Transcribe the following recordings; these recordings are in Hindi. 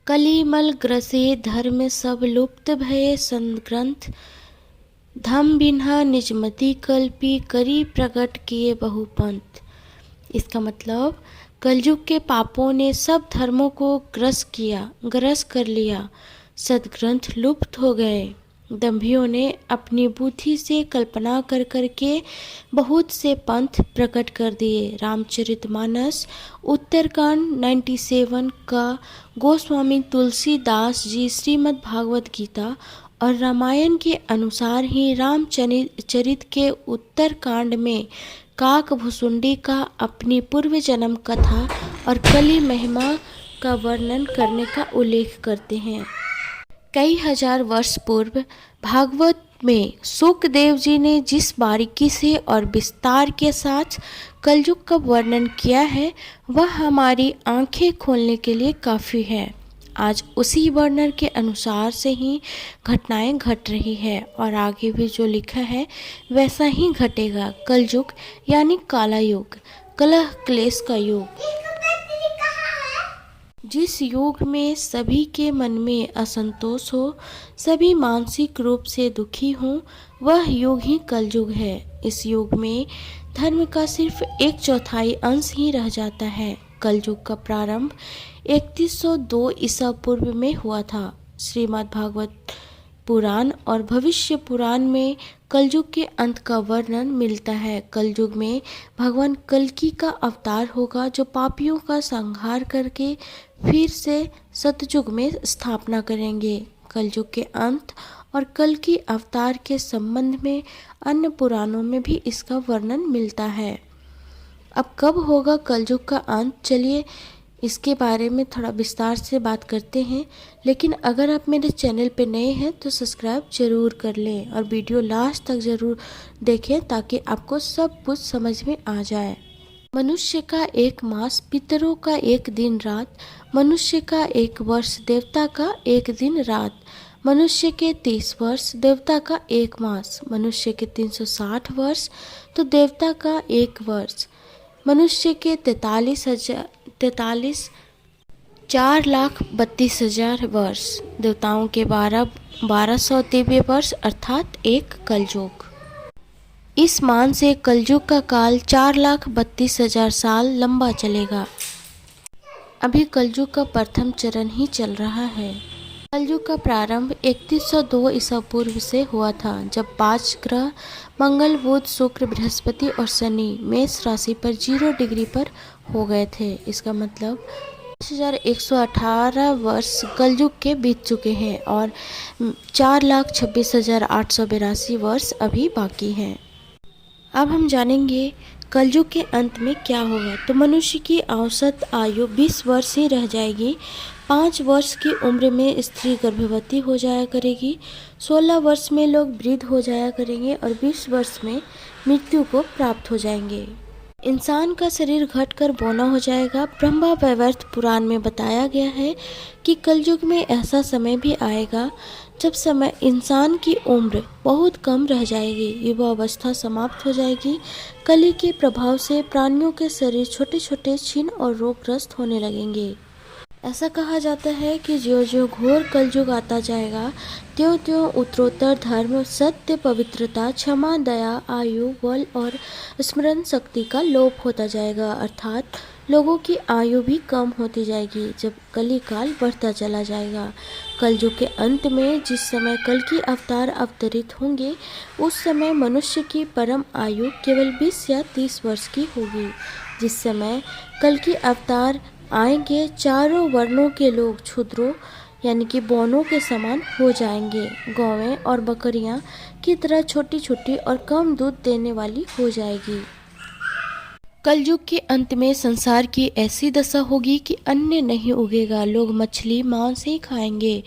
कलिमल ग्रसे धर्म सब लुप्त भये संग्रंथ धम बिन्हा निजमति कल्पी करी प्रकट किए बहुपंथ। इसका मतलब कलयुग के पापों ने सब धर्मों को ग्रस कर लिया, सदग्रंथ लुप्त हो गए। दंभियों ने अपनी बुद्धि से कल्पना कर करके बहुत से पंथ प्रकट कर दिए। रामचरितमानस उत्तरकांड 97 का गोस्वामी तुलसीदास जी श्रीमद् भागवत गीता और रामायण के अनुसार ही रामचरित के उत्तरकांड में काक भुसुंडी का अपनी पूर्व जन्म कथा और कली महिमा का वर्णन करने का उल्लेख करते हैं। कई हजार वर्ष पूर्व भागवत में शुकदेव जी ने जिस बारीकी से और विस्तार के साथ कलयुग का वर्णन किया है वह हमारी आंखें खोलने के लिए काफ़ी है। आज उसी वर्णन के अनुसार से ही घटनाएं घट रही है और आगे भी जो लिखा है वैसा ही घटेगा। कलयुग यानी काला युग, कलह क्लेश का युग, जिस युग में सभी के मन में असंतोष हो, सभी मानसिक रूप से दुखी हों, वह युग ही कलयुग है। इस युग में धर्म का सिर्फ 1/4 अंश ही रह जाता है। कलयुग का प्रारंभ 3102 ईसा पूर्व में हुआ था। श्रीमद् भागवत पुराण और भविष्य पुराण में कलयुग के अंत का वर्णन मिलता है। कलयुग में भगवान कल्कि का अवतार होगा जो पापियों का संहार करके फिर से सतयुग में स्थापना करेंगे। कलयुग के अंत और कल्कि अवतार के संबंध में अन्य पुराणों में भी इसका वर्णन मिलता है। अब कब होगा कलयुग का अंत, चलिए इसके बारे में थोड़ा विस्तार से बात करते हैं। लेकिन अगर आप मेरे चैनल पे नए हैं तो सब्सक्राइब जरूर कर लें और वीडियो लास्ट तक ज़रूर देखें ताकि आपको सब कुछ समझ में आ जाए। मनुष्य का 1 मास, पितरों का 1 दिन रात, मनुष्य का 1 वर्ष, देवता का 1 दिन रात, मनुष्य के 30 वर्ष, देवता का 1 मास, मनुष्य के 360 वर्ष तो देवता का 1 वर्ष, मनुष्य के 4,32,000 वर्ष, देवताओं के 1200 दिव्य वर्ष अर्थात 1 कलयुग। इस मान से कलयुग का काल 4,32,000 साल लंबा चलेगा। अभी कलयुग का प्रथम चरण ही चल रहा है। कलयुग का प्रारंभ 3102 ईसा पूर्व से हुआ था जब 5 ग्रह मंगल, बुध, शुक्र, बृहस्पति और शनि मेष राशि पर 0 डिग्री पर हो गए थे। इसका मतलब 5118 वर्ष कलयुग के बीत चुके हैं और 4,26,882 वर्ष अभी बाकी हैं। अब हम जानेंगे कलयुग के अंत में क्या होगा। तो मनुष्य की औसत आयु 20 वर्ष ही रह जाएगी। 5 वर्ष की उम्र में स्त्री गर्भवती हो जाया करेगी, 16 वर्ष में लोग वृद्ध हो जाया करेंगे और 20 वर्ष में मृत्यु को प्राप्त हो जाएंगे। इंसान का शरीर घटकर बौना हो जाएगा। ब्रह्मा वैवर्त पुराण में बताया गया है कि कलयुग में ऐसा समय भी आएगा जब समय इंसान की उम्र बहुत कम रह जाएगी, युवावस्था समाप्त हो जाएगी। कली के प्रभाव से प्राणियों के शरीर छोटे छोटे क्षीण और रोगग्रस्त होने लगेंगे। ऐसा कहा जाता है कि ज्यों ज्यों घोर कलयुग आता जाएगा त्यों त्यों उत्तरोत्तर धर्म, सत्य, पवित्रता, क्षमा, दया, आयु, बल और स्मरण शक्ति का लोप होता जाएगा, अर्थात लोगों की आयु भी कम होती जाएगी जब कली काल बढ़ता चला जाएगा। कलयुग के अंत में जिस समय कल की अवतार अवतरित होंगे उस समय मनुष्य की परम आयु केवल 20 या 30 वर्ष की होगी। जिस समय कल की अवतार आएंगे चारों वर्णों के लोग क्षुद्रों यानी कि बौनों के समान हो जाएंगे। गौवें और बकरियां की तरह छोटी छोटी और कम दूध देने वाली हो जाएगी। कलयुग के अंत में संसार की ऐसी दशा होगी कि अन्न नहीं उगेगा। लोग मछली, मांस ही खाएंगे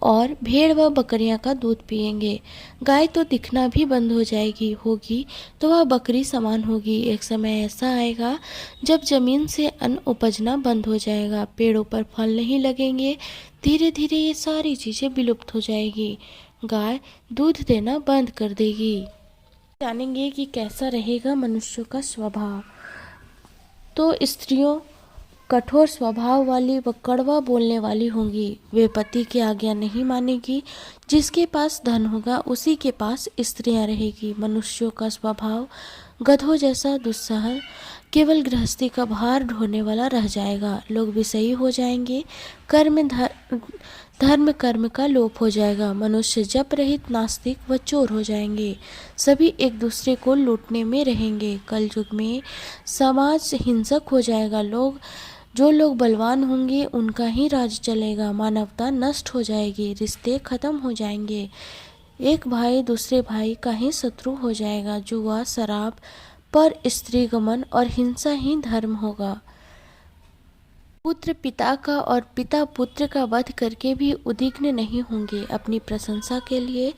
और भेड़ व बकरियां का दूध पिएंगे। गाय तो दिखना भी बंद हो जाएगी, होगी तो वह बकरी समान होगी। एक समय ऐसा आएगा जब जमीन से अन्न उपजना बंद हो जाएगा, पेड़ों पर फल नहीं लगेंगे, धीरे धीरे ये सारी चीज़ें विलुप्त हो जाएगी। गाय दूध देना बंद कर देगी। जानेंगे कि कैसा रहेगा मनुष्यों का स्वभाव। तो स्त्रियों कठोर स्वभाव वाली व कड़वा बोलने वाली होंगी। वे पति की आज्ञा नहीं मानेगी। जिसके पास धन होगा उसी के पास स्त्रियां रहेगी। मनुष्यों का स्वभाव गधों जैसा दुस्सह, केवल गृहस्थी का भार ढोने वाला रह जाएगा। लोग विषयी हो जाएंगे। धर्म कर्म का लोप हो जाएगा। मनुष्य जप रहित नास्तिक व चोर हो जाएंगे। सभी एक दूसरे को लूटने में रहेंगे। कल युग में समाज हिंसक हो जाएगा। जो लोग बलवान होंगे उनका ही राज चलेगा। मानवता नष्ट हो जाएगी। रिश्ते खत्म हो जाएंगे। एक भाई दूसरे भाई का ही शत्रु हो जाएगा। जुआ, शराब, पर स्त्री गमन और हिंसा ही धर्म होगा। पुत्र पिता का और पिता पुत्र का वध करके भी उद्विग्न नहीं होंगे। अपनी प्रशंसा के लिए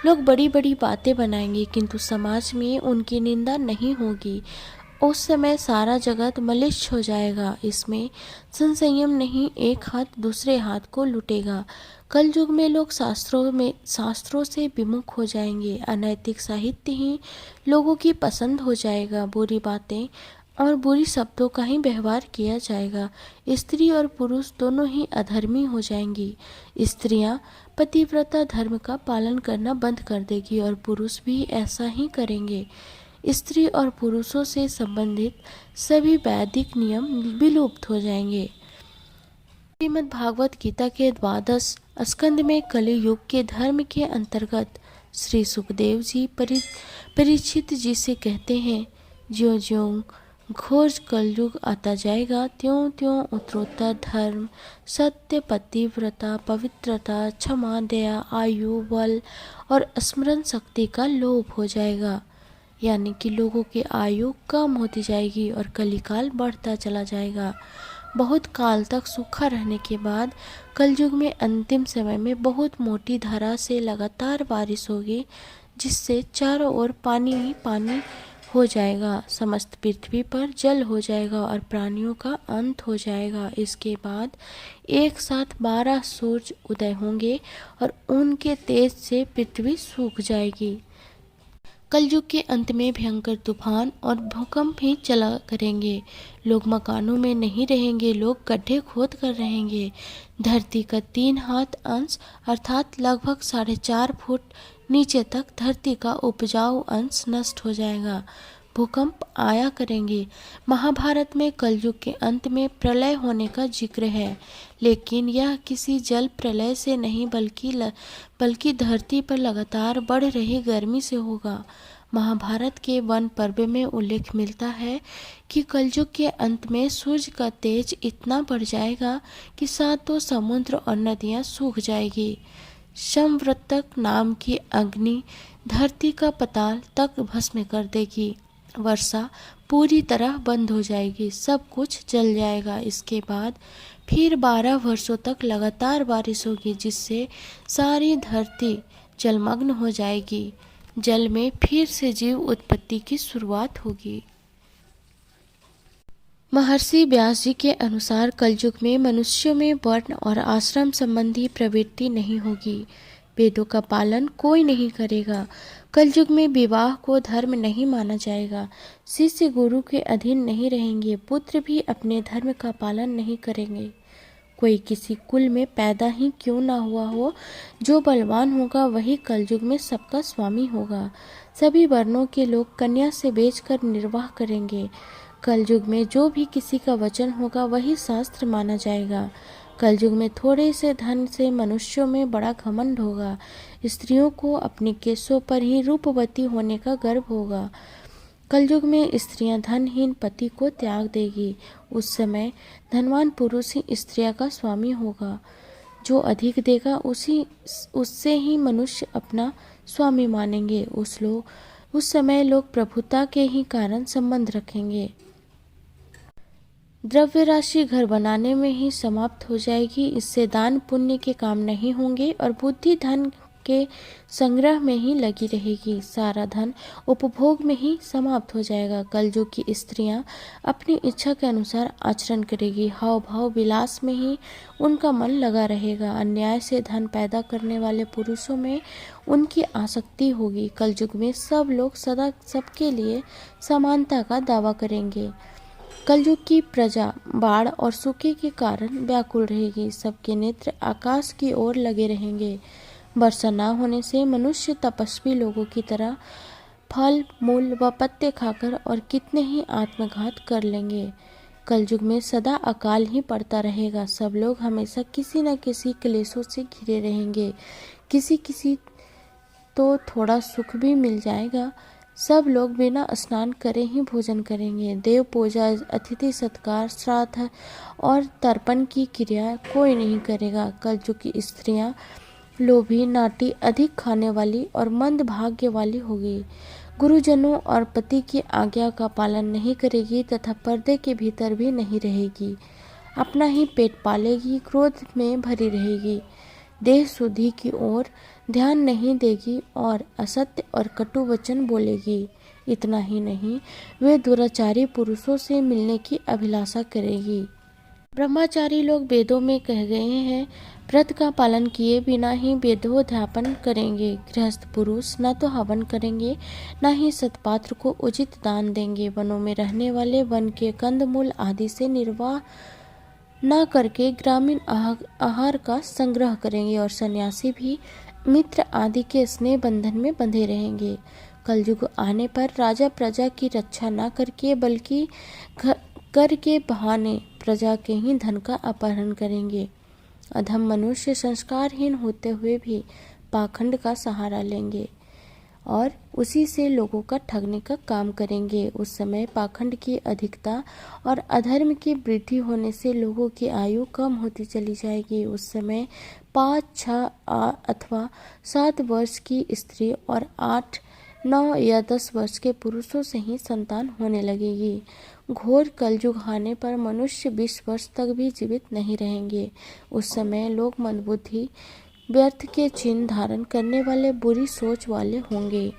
लोग बड़ी बड़ी बातें बनाएंगे, किंतु समाज में उनकी निंदा नहीं होगी। उस समय सारा जगत मलिष्ठ हो जाएगा। इसमें संयम नहीं, एक हाथ दूसरे हाथ को लूटेगा। कल युग में लोग शास्त्रों से विमुख हो जाएंगे। अनैतिक साहित्य ही लोगों की पसंद हो जाएगा। बुरी बातें और बुरी शब्दों का ही व्यवहार किया जाएगा। स्त्री और पुरुष दोनों ही अधर्मी हो जाएंगी। स्त्रियां पतिव्रता धर्म का पालन करना बंद कर देगी और पुरुष भी ऐसा ही करेंगे। स्त्री और पुरुषों से संबंधित सभी वैदिक नियम विलुप्त हो जाएंगे। श्रीमद् भागवत गीता के 12 स्कंद में कलि युग के धर्म के अंतर्गत श्री सुखदेव जी परीक्षित जी से कहते हैं, ज्यों ज्यों घोर कलयुग आता जाएगा त्यों त्यों उत्तरोत्तर धर्म, सत्य, पतिव्रता, पवित्रता, क्षमा, दया, आयु, बल और स्मरण शक्ति का लोप हो जाएगा। यानी कि लोगों की आयु कम होती जाएगी और कलिकाल बढ़ता चला जाएगा। बहुत काल तक सूखा रहने के बाद कलयुग में अंतिम समय में बहुत मोटी धारा से लगातार बारिश होगी, जिससे चारों ओर पानी ही पानी हो जाएगा। समस्त पृथ्वी पर जल हो जाएगा और प्राणियों का अंत हो जाएगा। इसके बाद एक साथ 12 सूर्य उदय होंगे और उनके तेज से पृथ्वी सूख जाएगी। कलयुग के अंत में भयंकर तूफान और भूकंप भी चला करेंगे। लोग मकानों में नहीं रहेंगे, लोग गड्ढे खोद कर रहेंगे। धरती का 3 हाथ अंश अर्थात लगभग 4.5 फुट नीचे तक धरती का उपजाऊ अंश नष्ट हो जाएगा। भूकंप आया करेंगे। महाभारत में कलयुग के अंत में प्रलय होने का जिक्र है, लेकिन यह किसी जल प्रलय से नहीं बल्कि धरती पर लगातार बढ़ रही गर्मी से होगा। महाभारत के वन पर्व में उल्लेख मिलता है कि कलयुग के अंत में सूर्य का तेज इतना बढ़ जाएगा कि सातों समुद्र और नदियां सूख जाएगी। समवर्तक नाम की अग्नि धरती का पताल तक भस्म कर देगी। वर्षा पूरी तरह बंद हो जाएगी। सब कुछ जल जाएगा। इसके बाद फिर 12 वर्षों तक लगातार बारिश होगी, जिससे सारी धरती जलमग्न हो जाएगी। जल में फिर से जीव उत्पत्ति की शुरुआत होगी। महर्षि व्यास जी के अनुसार कलयुग में मनुष्यों में वर्ण और आश्रम संबंधी प्रवृत्ति नहीं होगी। वेदों का पालन कोई नहीं करेगा। कलयुग में विवाह को धर्म नहीं माना जाएगा। शिष्य गुरु के अधीन नहीं रहेंगे। पुत्र भी अपने धर्म का पालन नहीं करेंगे। कोई किसी कुल में पैदा ही क्यों ना हुआ हो, जो बलवान होगा वही कलयुग में सबका स्वामी होगा। सभी वर्णों के लोग कन्या से बेचकर निर्वाह करेंगे। कलयुग में जो भी किसी का वचन होगा वही शास्त्र माना जाएगा। कलयुग में थोड़े से धन से मनुष्यों में बड़ा घमंड होगा। स्त्रियों को अपने केशों पर ही रूपवती होने का गर्व होगा। कलयुग में स्त्रियां धनहीन पति को त्याग देगी। उस समय धनवान पुरुष ही स्त्रियों का स्वामी होगा। जो अधिक देगा उससे ही मनुष्य अपना स्वामी मानेंगे। उस समय लोग प्रभुता के ही कारण संबंध रखेंगे। द्रव्य राशि घर बनाने में ही समाप्त हो जाएगी। इससे दान पुण्य के काम नहीं होंगे और बुद्धि धन के संग्रह में ही लगी रहेगी। सारा धन उपभोग में ही समाप्त हो जाएगा। कलयुग की स्त्रियां अपनी इच्छा के अनुसार आचरण करेगी। हाव भाव विलास में ही उनका मन लगा रहेगा। अन्याय से धन पैदा करने वाले पुरुषों में उनकी आसक्ति होगी। कलयुग में सब लोग सदा सबके लिए समानता का दावा करेंगे। कलयुग की प्रजा बाढ़ और सूखे के कारण व्याकुल रहेगी। सबके नेत्र आकाश की ओर लगे रहेंगे। वर्षा न होने से मनुष्य तपस्वी लोगों की तरह फल मूल व पत्ते खाकर और कितने ही आत्मघात कर लेंगे। कलयुग में सदा अकाल ही पड़ता रहेगा। सब लोग हमेशा किसी न किसी क्लेशों से घिरे रहेंगे। किसी किसी तो थोड़ा सुख भी मिल जाएगा। सब लोग बिना स्नान करे ही भोजन करेंगे। देव पूजा, अतिथि सत्कार, श्राद्ध और तर्पण की क्रिया कोई नहीं करेगा। कलयुग की स्त्रियां लोभी, नाटी, अधिक खाने वाली और मंद भाग्य वाली होगी। गुरुजनों और पति की आज्ञा का पालन नहीं करेगी तथा पर्दे के भीतर भी नहीं रहेगी। अपना ही पेट पालेगी, क्रोध में भरी रहेगी, देह शुद्धि की ओर ध्यान नहीं देगी और असत्य और कटु वचन बोलेगी। इतना ही नहीं, वे दुराचारी पुरुषों से मिलने की अभिलाषा करेगी। ब्रह्मचारी लोग वेदों में कह गए हैं, व्रत का पालन किए बिना ही वेदोध्यापन करेंगे। गृहस्थ पुरुष न तो हवन करेंगे, न ही सत्पात्र को उचित दान देंगे। वनों में रहने वाले वन के कंदमूल आदि से निर्वाह न करके ग्रामीण आहार का संग्रह करेंगे और सन्यासी भी मित्र आदि के स्नेह बंधन में बंधे रहेंगे। कलयुग आने पर राजा प्रजा की रक्षा न करके बल्कि कर के बहाने प्रजा के ही धन का अपहरण करेंगे। अधम मनुष्य संस्कारहीन होते हुए भी पाखंड का सहारा लेंगे और उसी से लोगों का ठगने का काम करेंगे। उस समय पाखंड की अधिकता और अधर्म की वृद्धि होने से लोगों की आयु कम होती चली जाएगी। उस समय 5, 6 अथवा 7 वर्ष की स्त्री और 8, 9 या 10 वर्ष के पुरुषों से ही संतान होने लगेगी। घोर कलयुग आने पर मनुष्य 20 वर्ष तक भी जीवित नहीं रहेंगे। उस समय लोग मंदबुद्धि, व्यर्थ के चिन्ह धारण करने वाले, बुरी सोच वाले होंगे।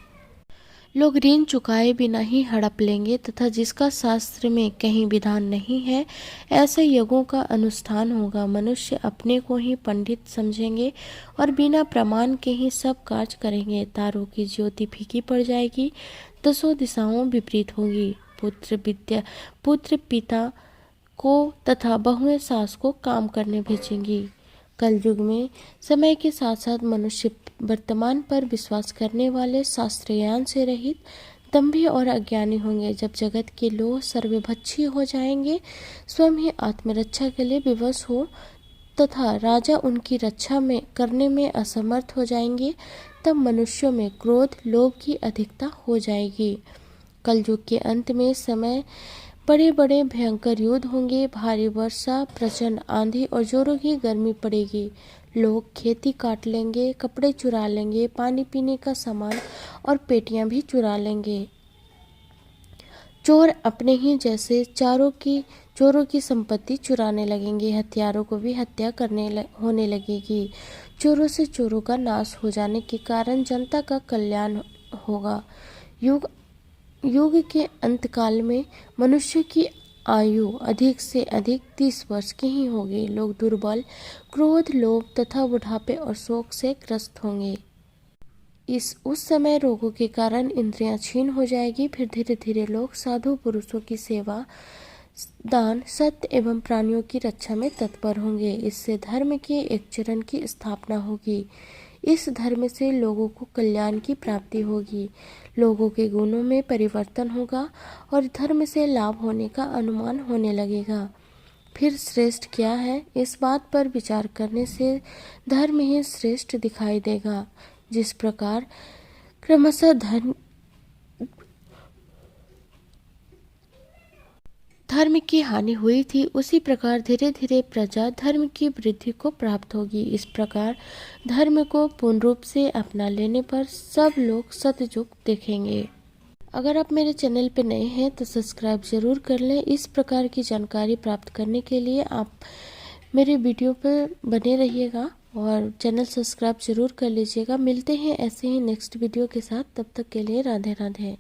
लोग ऋण चुकाए बिना ही हड़प लेंगे तथा जिसका शास्त्र में कहीं विधान नहीं है, ऐसे यज्ञों का अनुष्ठान होगा। मनुष्य अपने को ही पंडित समझेंगे और बिना प्रमाण के ही सब कार्य करेंगे। तारों की ज्योति फीकी पड़ जाएगी, दसों दिशाओं विपरीत होगी। पुत्र पिता को तथा बहुएं सास को काम करने भेजेंगी। कलयुग में समय के साथ साथ मनुष्य वर्तमान पर विश्वास करने वाले, शास्त्रज्ञान से रहित, दंभी और अज्ञानी होंगे। जब जगत के लोग सर्वभक्षी हो जाएंगे, स्वयं ही आत्मरक्षा के लिए विवश हो तथा राजा उनकी रक्षा में करने में असमर्थ हो जाएंगे, तब मनुष्यों में क्रोध, लोभ की अधिकता हो जाएगी। कलयुग के अंत में समय बड़े बड़े भयंकर युद्ध होंगे। भारी वर्षा, प्रचंड आंधी और जोरों की गर्मी पड़ेगी। लोग खेती काट लेंगे, कपड़े चुरा लेंगे, पानी पीने का सामान और पेटियां भी चुरा लेंगे। चोर अपने ही जैसे चोरों की संपत्ति चुराने लगेंगे। हत्यारों को भी हत्या होने लगेगी। चोरों से चोरों का नाश हो जाने के कारण जनता का कल्याण होगा। युग के अंतकाल में मनुष्य की आयु अधिक से अधिक 30 वर्ष की ही होगी। लोग दुर्बल, क्रोध, लोभ तथा बुढ़ापे और शोक से ग्रस्त होंगे। उस समय रोगों के कारण इंद्रियां क्षीण हो जाएगी। फिर धीरे धीरे लोग साधु पुरुषों की सेवा, दान, सत्य एवं प्राणियों की रक्षा में तत्पर होंगे। इससे धर्म के एक चरण की स्थापना होगी। इस धर्म से लोगों को कल्याण की प्राप्ति होगी। लोगों के गुणों में परिवर्तन होगा और धर्म से लाभ होने का अनुमान होने लगेगा। फिर श्रेष्ठ क्या है, इस बात पर विचार करने से धर्म ही श्रेष्ठ दिखाई देगा। जिस प्रकार क्रमशः धर्म की हानि हुई थी, उसी प्रकार धीरे धीरे प्रजा धर्म की वृद्धि को प्राप्त होगी। इस प्रकार धर्म को पूर्ण रूप से अपना लेने पर सब लोग सतयुग देखेंगे। अगर आप मेरे चैनल पर नए हैं तो सब्सक्राइब जरूर कर लें। इस प्रकार की जानकारी प्राप्त करने के लिए आप मेरे वीडियो पर बने रहिएगा और चैनल सब्सक्राइब जरूर कर लीजिएगा। मिलते हैं ऐसे ही नेक्स्ट वीडियो के साथ, तब तक के लिए राधे राधे।